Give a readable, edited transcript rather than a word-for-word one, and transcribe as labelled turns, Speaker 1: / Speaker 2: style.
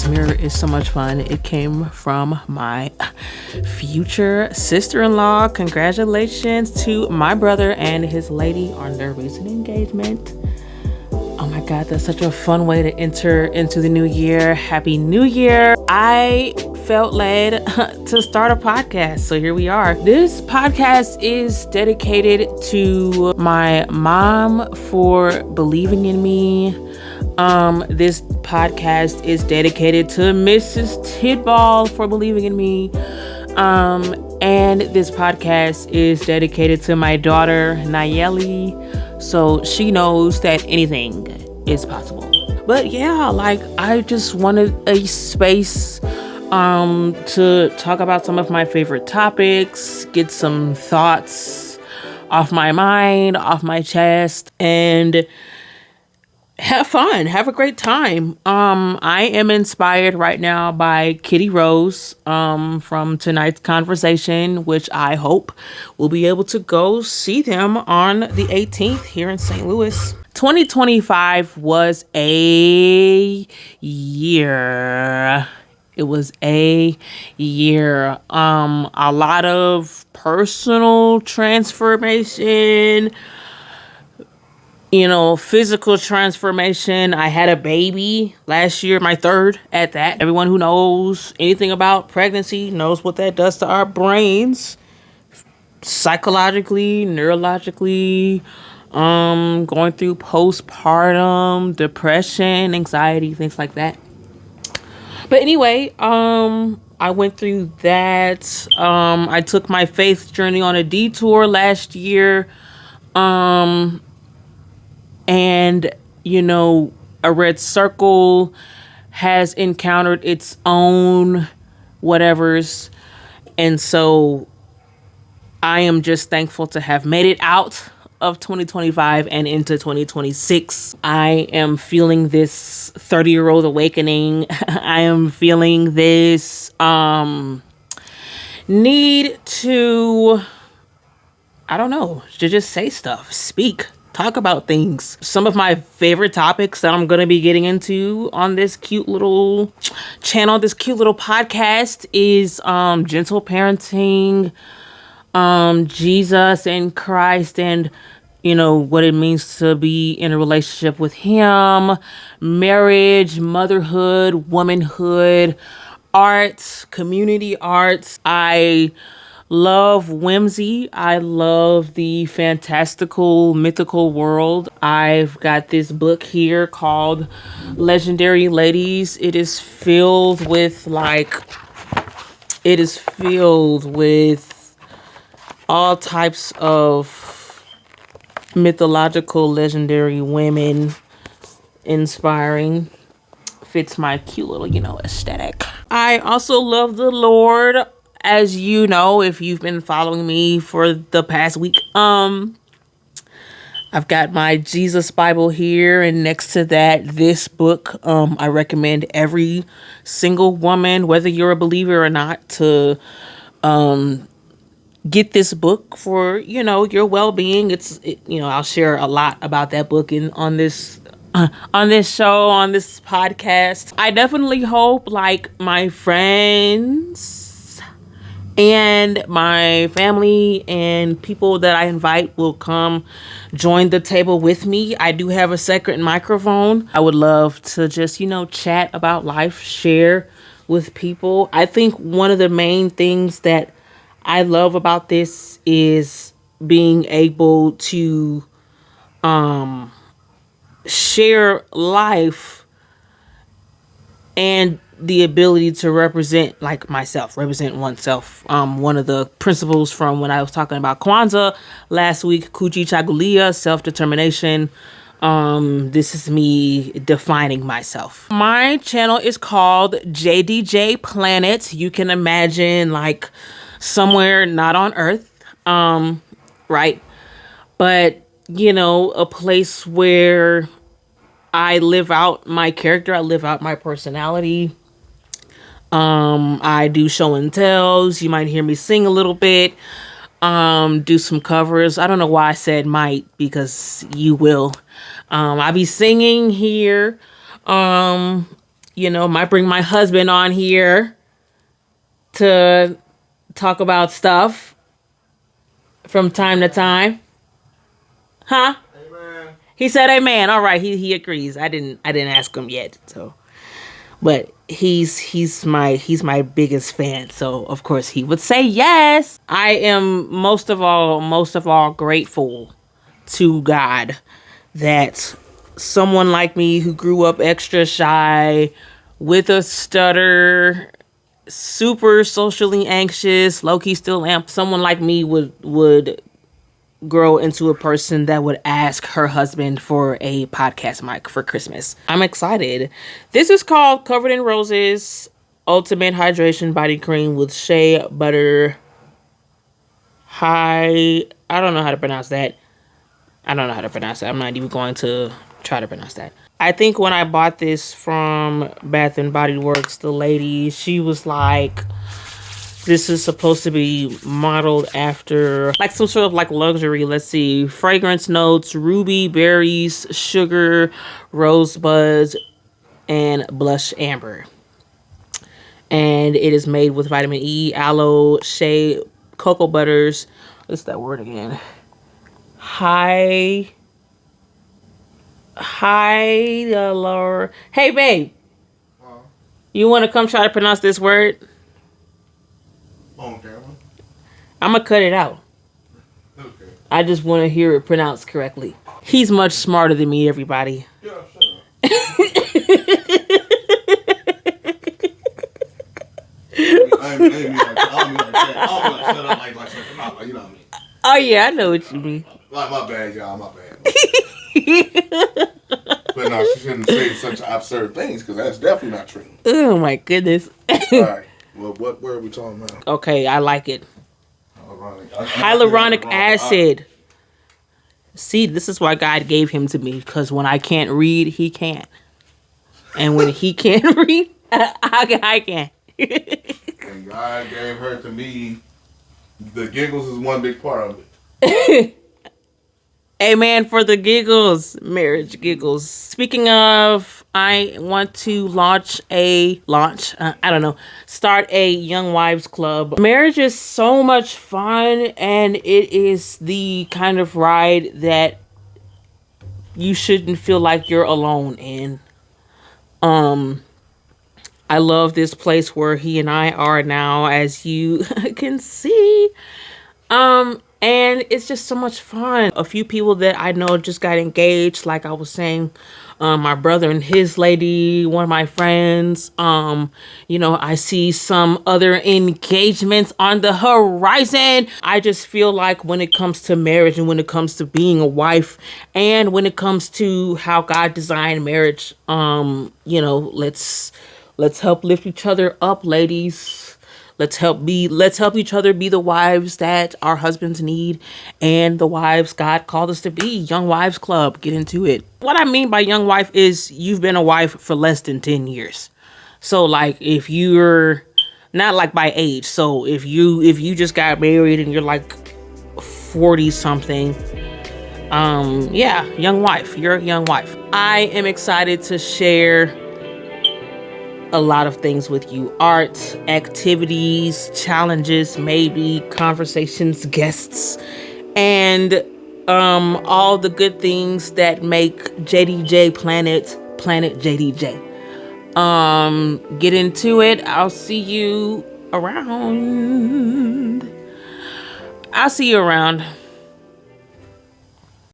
Speaker 1: This mirror is so much fun. It came from my future sister-in-law. Congratulations to my brother and his lady on their recent engagement. Oh my God, that's such a fun way to enter into the new year. Happy New Year. I felt led to start a podcast, so here we are. This podcast is dedicated to my mom for believing in me. This podcast is dedicated to Mrs. Tidball for believing in me. And this podcast is dedicated to my daughter, Nayeli, so she knows that anything is possible. But yeah, I just wanted a space to talk about some of my favorite topics, get some thoughts off my mind, off my chest, and have fun, have a great time. I am inspired right now by Kitty Rose from tonight's conversation, which I hope we'll be able to go see them on the 18th here in St. Louis. 2025 was a year. It was a year. A lot of personal transformation, physical transformation. I had a baby last year, my third at that. Everyone who knows anything about pregnancy knows what that does to our brains, psychologically, neurologically, going through postpartum, depression, anxiety, things like that. But anyway, I went through that. I took my faith journey on a detour last year. And, a red circle has encountered its own whatevers. And so I am just thankful to have made it out of 2025 and into 2026. I am feeling this 30-year-old awakening. I am feeling this need to, to just say stuff, speak, talk about things. Some of my favorite topics that I'm going to be getting into on this cute little channel, this cute little podcast is gentle parenting, Jesus and Christ, and what it means to be in a relationship with him, marriage, motherhood, womanhood, arts, community arts. I love whimsy. I love the fantastical, mythical world. I've got this book here called Legendary Ladies. It is filled with all types of mythological, legendary women, inspiring. Fits my cute little, aesthetic. I also love the Lord. As you know, if you've been following me for the past week, I've got my Jesus Bible here, and next to that, this book. I recommend every single woman, whether you're a believer or not, to get this book for, your well-being. I'll share a lot about that book on this show, on this podcast. I definitely hope my friends and my family and people that I invite will come join the table with me. I do have a second microphone. I would love to just, chat about life, share with people. I think one of the main things that I love about this is being able to share life and the ability to represent represent oneself. One of the principles from when I was talking about Kwanzaa last week, Kujichagulia, self-determination. This is me defining myself. My channel is called JDJ Planet. You can imagine somewhere not on Earth, right? But, a place where I live out my character, I live out my personality. I do show and tells. You might hear me sing a little bit, do some covers. I don't know why I said might, because you will. I'll be singing here. Might bring my husband on here to talk about stuff from time to time. Huh?
Speaker 2: Amen.
Speaker 1: He said amen. All right, he agrees. I didn't ask him yet, so but he's my biggest fan, so of course he would say yes. I am most of all grateful to God that someone like me who grew up extra shy with a stutter, super socially anxious, low key still am, someone like me would grow into a person that would ask her husband for a podcast mic for Christmas. I'm excited. This is called Covered in Roses Ultimate Hydration Body Cream with Shea Butter. I don't know how to pronounce that. I'm not even going to try to pronounce that. I think when I bought this from Bath and Body Works, the lady, she was like, this is supposed to be modeled after like some sort of like luxury. Let's see. Fragrance notes, ruby, berries, sugar, rosebuds, and blush amber. And it is made with vitamin E, aloe, shea, cocoa butters. What's that word again? Hyalur. Hey, babe. You want to come try to pronounce this word?
Speaker 2: On camera.
Speaker 1: I'm going to cut it out.
Speaker 2: Okay.
Speaker 1: I just want to hear it pronounced correctly. He's much smarter than me, everybody.
Speaker 2: Yeah, shut up. I don't mean like that. I don't mean shut up like shut up. You know what I mean?
Speaker 1: Oh, yeah, I know what you mean.
Speaker 2: Like, my bad, y'all. My bad. But no, she shouldn't say such absurd things because that's definitely not true.
Speaker 1: Oh, my goodness.
Speaker 2: All right. Well, what word are we talking about?
Speaker 1: Okay, I like it.
Speaker 2: Hyaluronic
Speaker 1: acid. See, this is why God gave him to me, because when I can't read, he can't. And when he can't read, I can.
Speaker 2: And God gave her to me. The giggles is one big part of it.
Speaker 1: Amen for the giggles, marriage giggles. Speaking of, I want to start a Young Wives Club. Marriage is so much fun, and it is the kind of ride that you shouldn't feel like you're alone in. I love this place where he and I are now, as you can see. And it's just so much fun. A few people that I know just got engaged, like I was saying, my brother and his lady, one of my friends. I see some other engagements on the horizon. I just feel like when it comes to marriage and when it comes to being a wife and when it comes to how God designed marriage, let's help lift each other up, ladies. Let's help each other be the wives that our husbands need and the wives God called us to be. Young Wives Club, get into it. What I mean by young wife is you've been a wife for less than 10 years. So like if you're not like by age. So if you just got married and you're like 40 something, young wife, you're a young wife. I am excited to share a lot of things with you. Art, activities, challenges, maybe conversations, guests, and all the good things that make JDJ Planet JDJ. Get into it. I'll see you around.